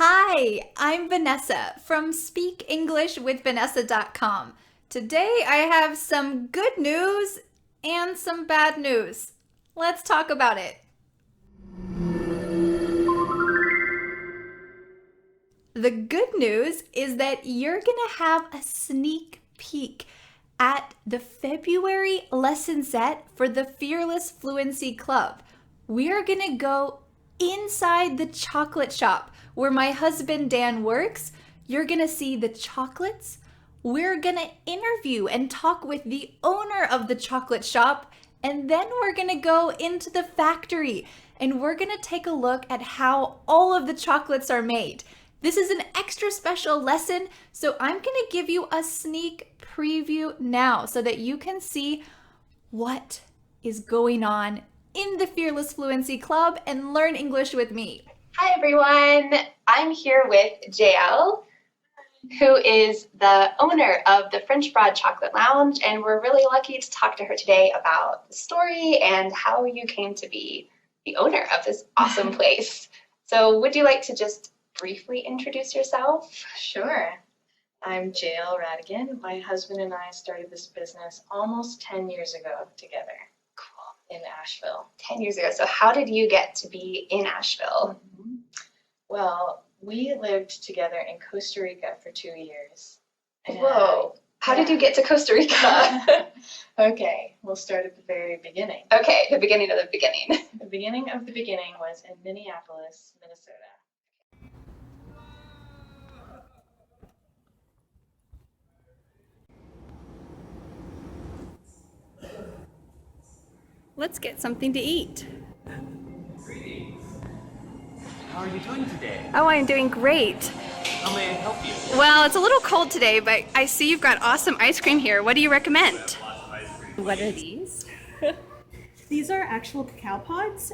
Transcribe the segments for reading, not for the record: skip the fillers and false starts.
Hi, I'm Vanessa from speakenglishwithvanessa.com. Today I have some good news and some bad news. Let's talk about it. The good news is that you're gonna have a sneak peek at the February lesson set for the Fearless Fluency Club. We are gonna go inside the chocolate shop where my husband Dan works. You're gonna see the chocolates. We're gonna interview and talk with the owner of the chocolate shop, and then we're gonna go into the factory and we're gonna take a look at how all of the chocolates are made. This is an extra special lesson, so I'm gonna give you a sneak preview now so that you can see what is going on in the Fearless Fluency Club and learn English with me. Hi everyone, I'm here with JL, who is the owner of the French Broad Chocolate Lounge, and we're really lucky to talk to her today about the story and how you came to be the owner of this awesome place. So would you like to just briefly introduce yourself? Sure. I'm JL Radigan. My husband and I started this business almost 10 years ago together. Cool. In Asheville. 10 years ago. So how did you get to be in Asheville? Well, we lived together in Costa Rica for 2 years. Whoa. How did you get to Costa Rica? Okay, we'll start at the very beginning. Okay, the beginning of the beginning. The beginning of the beginning was in Minneapolis, Minnesota. Let's get something to eat. Greetings. How are you doing today? Oh, I'm doing great. How may I help you? Well, it's a little cold today, but I see you've got awesome ice cream here. What do you recommend? What are these? These are actual cacao pods.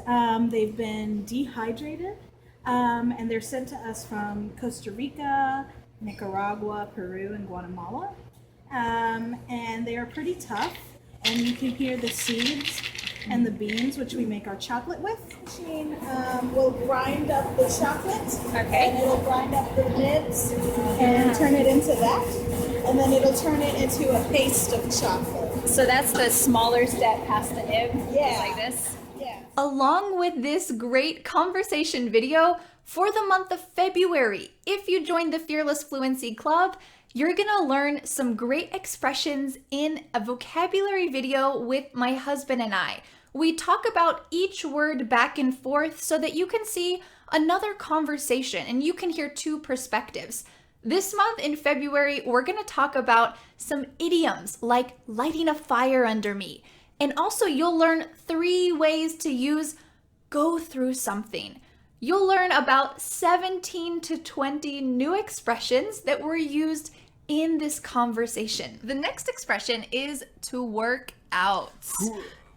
They've been dehydrated, and they're sent to us from Costa Rica, Nicaragua, Peru, and Guatemala. And they are pretty tough, and you can hear the seeds and the beans, which we make our chocolate with. The machine will grind up the chocolate, and it'll grind up the nibs and turn it into that, and then it'll turn it into a paste of chocolate. So that's the smaller step past the nib, Yeah. like this? Yeah. Along with this great conversation video for the month of February, if you join the Fearless Fluency Club, you're gonna learn some great expressions in a vocabulary video with my husband and I. We talk about each word back and forth so that you can see another conversation and you can hear two perspectives. This month in February, we're gonna talk about some idioms like lighting a fire under me. And also you'll learn 3 ways to use go through something. You'll learn about 17 to 20 new expressions that were used in this conversation. The next expression is to work out.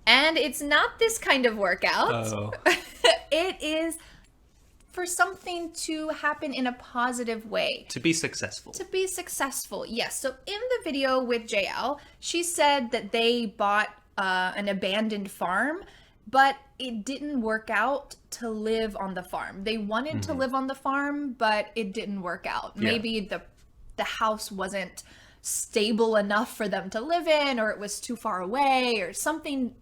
And it's not this kind of workout. Oh. It is for something to happen in a positive way. To be successful. To be successful, yes. So in the video with JL, she said that they bought an abandoned farm, but it didn't work out to live on the farm. They wanted to live on the farm, but it didn't work out. Yeah. Maybe the house wasn't stable enough for them to live in, or it was too far away, or something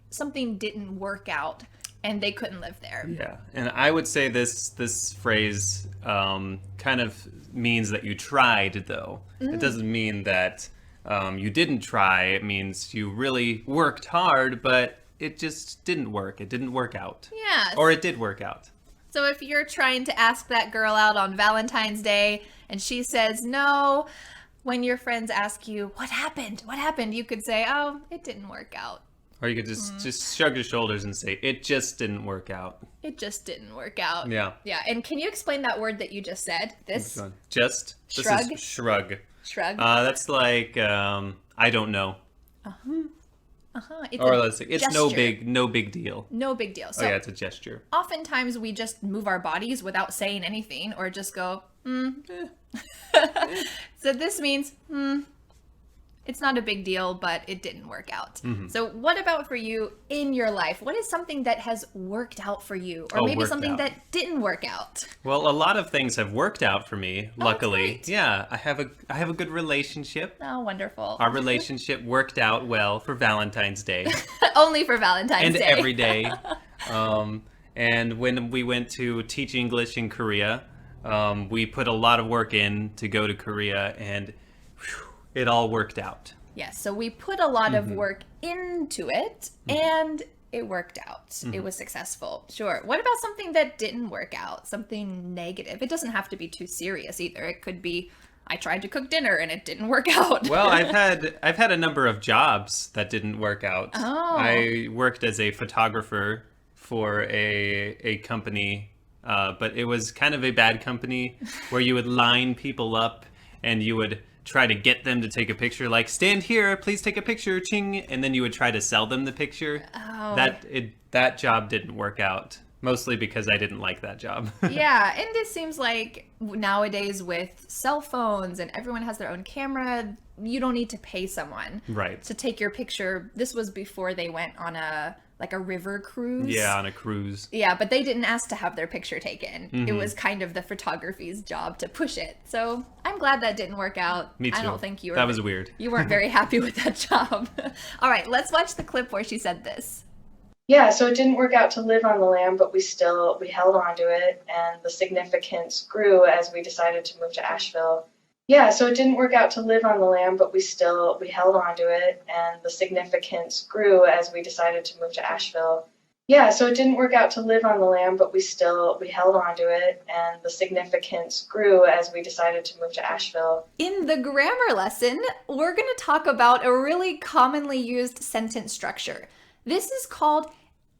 didn't work out and they couldn't live there. Yeah, and I would say this phrase kind of means that you tried, though. It doesn't mean that you didn't try. It means you really worked hard, but it just didn't work. It didn't work out. Yeah. Or it did work out. So if you're trying to ask that girl out on Valentine's Day and she says no, when your friends ask you, what happened? What happened? You could say, oh, it didn't work out. Or you could just shrug your shoulders and say, it just didn't work out. It just didn't work out. Yeah. Yeah. And can you explain that word that you just said? This Which one? Just? Shrug? This is shrug. shrug. That's like, I don't know. It's Or a let's say, it's gesture. no big deal. No big deal. So Oh yeah, it's a gesture. oftentimes we just move our bodies without saying anything or just go, So this means, It's not a big deal, but it didn't work out. Mm-hmm. So what about for you in your life? What is something that has worked out for you? Or maybe worked something out. that didn't work out? Well, a lot of things have worked out for me, luckily. great. Yeah, I have a good relationship. Oh, wonderful. Our relationship worked out well for Valentine's Day Only for Valentine's and Day. every day. And when we went to teach English in Korea, we put a lot of work in to go to Korea, and it all worked out. Yes, so we put a lot Mm-hmm. of work into it, and it worked out. Mm-hmm. It was successful. Sure. What about something that didn't work out? Something negative? It doesn't have to be too serious either. It could be, I tried to cook dinner and it didn't work out. Well, I've had a number of jobs that didn't work out. Oh. I worked as a photographer for a company, but it was kind of a bad company where you would line people up and you would try to get them to take a picture, like, stand here, please take a picture, ching, and then you would try to sell them the picture. Oh. That job didn't work out, mostly because I didn't like that job. Yeah, and it seems like nowadays with cell phones and everyone has their own camera, you don't need to pay someone Right. to take your picture. This was before they went on a river cruise. Yeah, on a cruise. Yeah, but they didn't ask to have their picture taken. Mm-hmm. It was kind of the photography's job to push it. So I'm glad that didn't work out. Me too. I don't think you were. That was weird. You weren't very happy with that job. All right, let's watch the clip where she said this. Yeah, so it didn't work out to live on the land, but we held on to it, and the significance grew as we decided to move to Asheville. Yeah, so it didn't work out to live on the land, but we held on to it, and the significance grew as we decided to move to Asheville. Yeah, so it didn't work out to live on the land, but we held on to it, and the significance grew as we decided to move to Asheville. In the grammar lesson, we're going to talk about a really commonly used sentence structure. This is called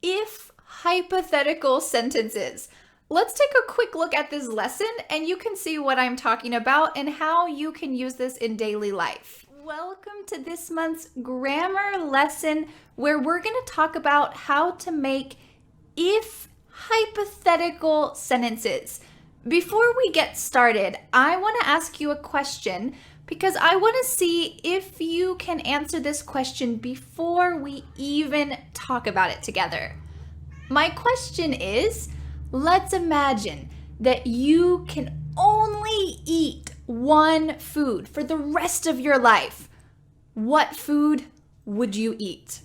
if hypothetical sentences. Let's take a quick look at this lesson and you can see what I'm talking about and how you can use this in daily life. Welcome to this month's grammar lesson where we're going to talk about how to make if hypothetical sentences. Before we get started, I want to ask you a question because I want to see if you can answer this question before we even talk about it together. My question is, let's imagine that you can only eat one food for the rest of your life. What food would you eat?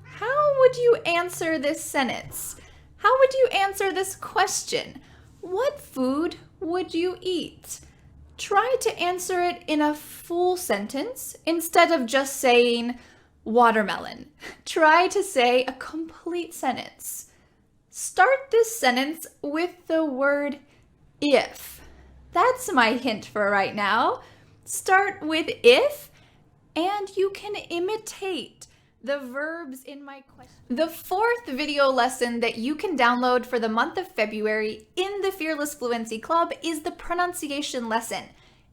How would you answer this sentence? How would you answer this question? What food would you eat? Try to answer it in a full sentence instead of just saying watermelon. Try to say a complete sentence. Start this sentence with the word if. That's my hint for right now. Start with if, and you can imitate the verbs in my question. The fourth video lesson that you can download for the month of February in the Fearless Fluency Club is the pronunciation lesson.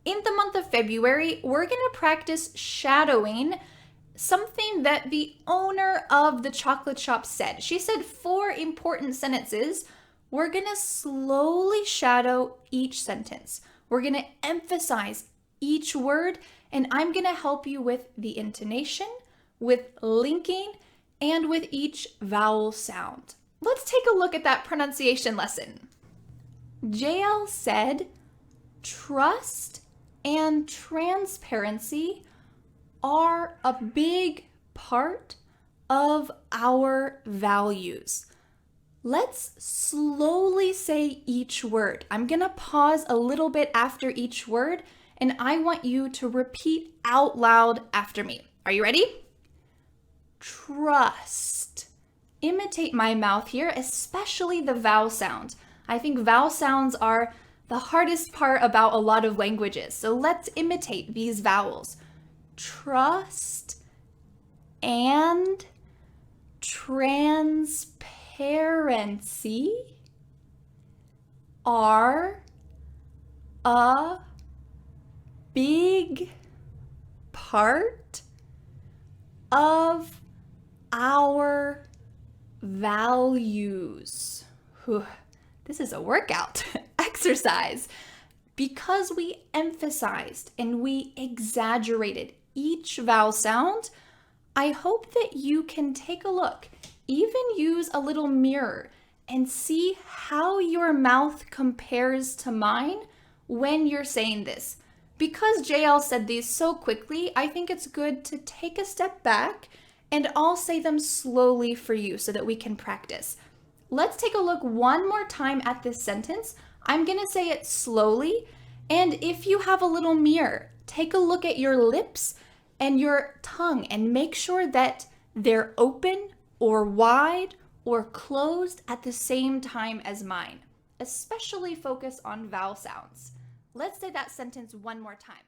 In the month of February, we're going to practice shadowing something that the owner of the chocolate shop said. She said 4 important sentences. We're going to slowly shadow each sentence. We're going to emphasize each word, and I'm going to help you with the intonation, with linking, and with each vowel sound. Let's take a look at that pronunciation lesson. JL said, trust and transparency are a big part of our values. Let's slowly say each word. I'm gonna pause a little bit after each word, and I want you to repeat out loud after me. Are you ready? Trust. Imitate my mouth here, especially the vowel sound. I think vowel sounds are the hardest part about a lot of languages. So let's imitate these vowels. Trust and transparency are a big part of our values. Whew. This is a workout exercise. because we emphasized and we exaggerated each vowel sound, I hope that you can take a look, even use a little mirror, and see how your mouth compares to mine when you're saying this. Because JL said these so quickly, I think it's good to take a step back and I'll say them slowly for you so that we can practice. Let's take a look one more time at this sentence. I'm gonna say it slowly, and if you have a little mirror, take a look at your lips and your tongue and make sure that they're open or wide or closed at the same time as mine. Especially focus on vowel sounds. Let's say that sentence one more time.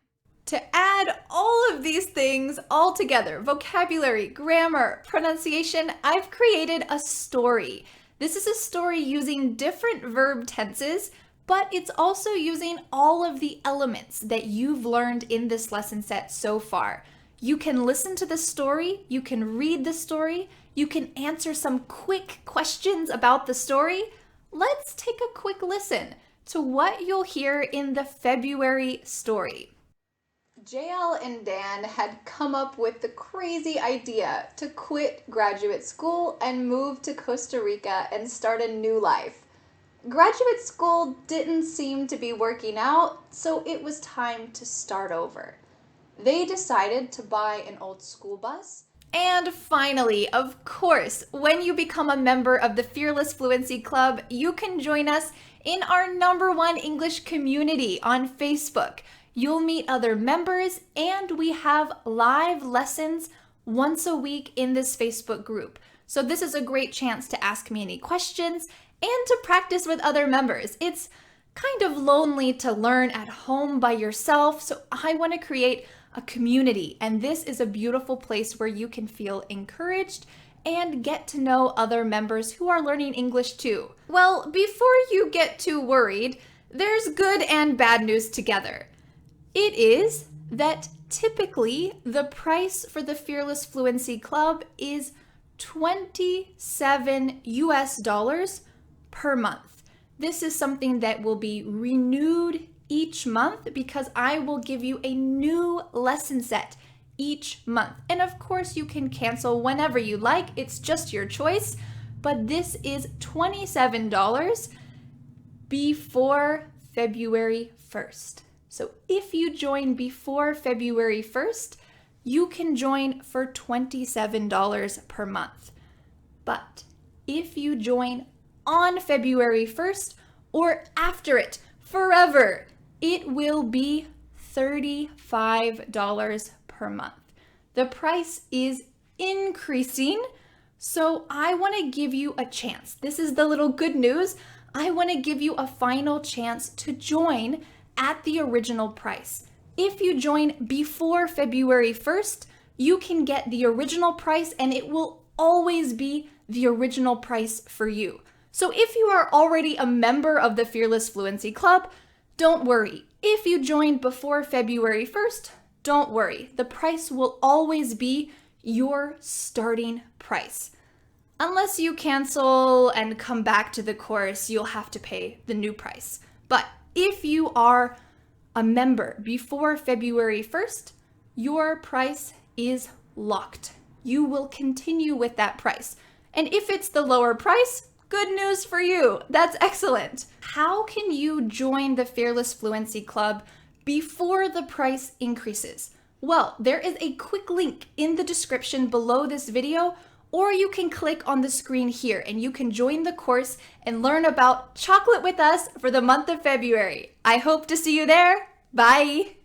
To add all of these things all together, vocabulary, grammar, pronunciation, I've created a story. This is a story using different verb tenses, but it's also using all of the elements that you've learned in this lesson set so far. You can listen to the story, you can read the story, you can answer some quick questions about the story. Let's take a quick listen to what you'll hear in the February story. JL and Dan had come up with the crazy idea to quit graduate school and move to Costa Rica and start a new life. Graduate school didn't seem to be working out, so it was time to start over. They decided to buy an old school bus. And finally, of course, when you become a member of the Fearless Fluency Club, you can join us in our #1 English community on Facebook. You'll meet other members, and we have live lessons once a week in this Facebook group. So this is a great chance to ask me any questions and to practice with other members. It's kind of lonely to learn at home by yourself, so I want to create a community, and this is a beautiful place where you can feel encouraged and get to know other members who are learning English too. Well, before you get too worried, there's good and bad news together. It is that typically the price for the Fearless Fluency Club is $27 US per month. This is something that will be renewed each month because I will give you a new lesson set each month. And of course you can cancel whenever you like, it's just your choice, but this is $27 before February 1st. So if you join before February 1st, you can join for $27 per month. But if you join on February 1st or after it forever, it will be $35 per month. The price is increasing, so I want to give you a chance. This is the little good news. I want to give you a final chance to join at the original price. If you join before February 1st, you can get the original price and it will always be the original price for you. So if you are already a member of the Fearless Fluency Club, don't worry. If you joined before February 1st, don't worry. The price will always be your starting price. Unless you cancel and come back to the course, you'll have to pay the new price. But if you are a member before February 1st, your price is locked. You will continue with that price. And if it's the lower price, good news for you. That's excellent. How can you join the Fearless Fluency Club before the price increases? Well, there is a quick link in the description below this video, or you can click on the screen here and you can join the course and learn about chocolate with us for the month of February. I hope to see you there. Bye.